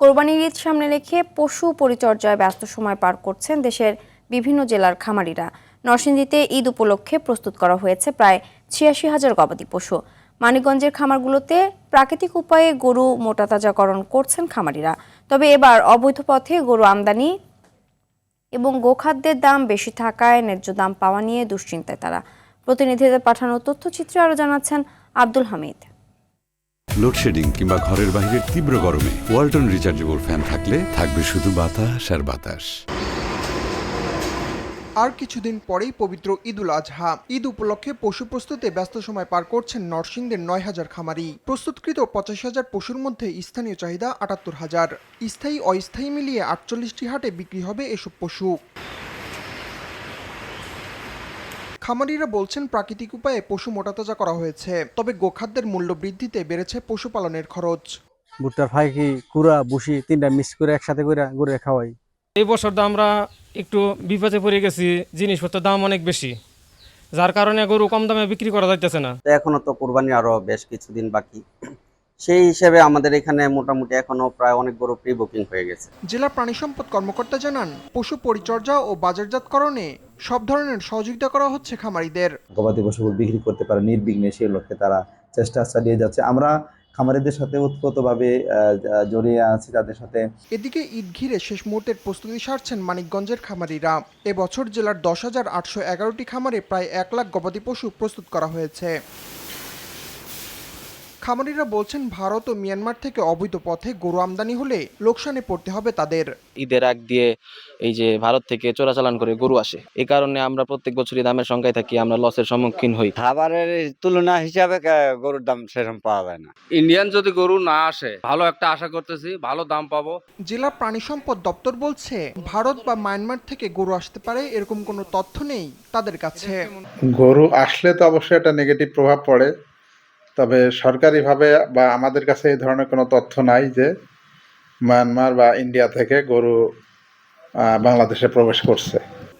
কোরবানির ঈদ সামনে রেখে পশু পরিচর্যায় ব্যস্ত সময় পার করছেন দেশের বিভিন্ন জেলার খামারিরা। নরসিংদীতে ঈদ উপলক্ষে প্রস্তুত করা হয়েছে প্রায় ৮৬,০০০ গবাদি পশু। মানিকগঞ্জের খামারগুলোতে প্রাকৃতিক উপায়ে গরু মোটাতাজাকরণ করছেন খামারিরা। তবে এবার অবৈধ পথে গরু আমদানি এবং গোখাদ্যের দাম বেশি থাকায় ন্যায্য দাম পাওয়া নিয়ে দুশ্চিন্তায় তারা। প্রতিনিধিদের পাঠানো তথ্যচিত্রে আরও জানাচ্ছেন আব্দুল হামিদ। লোডশেডিং কিংবা ঘরের বাইরের তীব্র গরমে ওয়ালটন রিচার্জেবল ফ্যান থাকলে থাকবে শুধু বাতাস আর বাতাস। আর কিছুদিন পরেই পবিত্র ঈদুল আজহা। ঈদ উপলক্ষে পশু প্রস্তুতে ব্যস্ত সময় পার করছেন নরসিংদীর ৯,০০০ খামারি। প্রস্তুতকৃত ৮৫,০০০ পশুর মধ্যে স্থানীয় চাহিদা ৭৮,০০০। স্থায়ী অস্থায়ী মিলিয়ে ৪৮টি হাটে বিক্রি হবে এসব পশু। খামারিরা বলছেন প্রাকৃতিক উপায়ে পশু মোটাতাজা করা হয়েছে, তবে গোখাদ্যের মূল্য বৃদ্ধিতে বেড়েছে পশুপালনের খরচ। ভুট্টার ফাইকি কুড়া বুসি তিনটা মিক্স করে একসাথে করে গরু খাওয়াই। এই বছর তো আমরা একটু বিপদে পড়ে গেছি, জিনিসপত্রের দাম অনেক বেশি, যার কারণে গরু কম দামে বিক্রি করা যাইতেছে না। এখনো তো কোরবানি আরো বেশ কিছুদিন বাকি, সেই হিসেবে আমাদের এখানে মোটামুটি এখনো প্রায় অনেক গরু প্রি বুকিং হয়ে গেছে। জেলা প্রাণী সম্পদ কর্মকর্তা জানান, পশু পরিচর্যা ও বাজারজাতকরণে সব ধরনের সহযোগিতা করা হচ্ছে খামারিদের। গবাদি পশুগুলো বিক্রি করতে পারে নির্বিঘ্নে, সেই লক্ষ্যে তারা চেষ্টা চালিয়ে যাচ্ছে। আমরা খামারিদের সাথে ওতপ্রোতভাবে জড়িয়ে আছি তাদের সাথে। এদিকে ঈদ ঘিরে শেষ মুহূর্তের প্রস্তুতি সারছেন মানিকগঞ্জের খামারিরা। এবছর জেলার ১০,৮১১টি খামারে প্রায় ১ লাখ গবাদি পশু প্রস্তুত করা হয়েছে। খামারিরা বলছেন ভারত ও মিয়ানমার থেকে অবৈধ পথে গরু আমদানি হলে লোকসানে পড়তে হবে তাদের। ঈদের আগ দিয়ে এই যে ভারত থেকে চোরাচালান করে গরু আসে, এই কারণে আমরা প্রত্যেক বছরই দামের সংখ্যায় থাকি, আমরা লসের সম্মুখীন হই। খাবারের তুলনা হিসাবে গরুর দাম সেরকম পাওয়া যায় না। ইন্ডিয়ান যদি গরু না আসে, ভালো একটা আশা করতেছি, ভালো দাম পাবো। জেলা প্রাণী সম্পদ দপ্তর বলছে ভারত বা মায়ানমার থেকে গরু আসতে পারে এরকম কোনো তথ্য নেই তাদের কাছে। গরু আসলে তো অবশ্যই একটা নেগেটিভ প্রভাব পড়ে, তবে সরকারিভাবে বা আমাদের কাছে এই ধরনের কোনো তথ্য নাই যে মায়ানমার বা ইন্ডিয়া থেকে গরু বাংলাদেশে প্রবেশ করছে।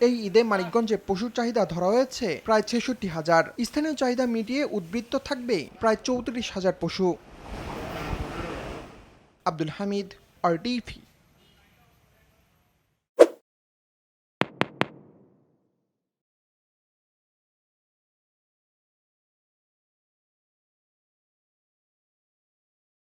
এই ঈদে মানিকগঞ্জে পশুর চাহিদা ধরা হয়েছে প্রায় ৬৬,০০০। স্থানীয় চাহিদা মিটিয়ে উদ্বৃত্ত থাকবে প্রায় ৩৪,০০০ পশু। আব্দুল হামিদ, RTV।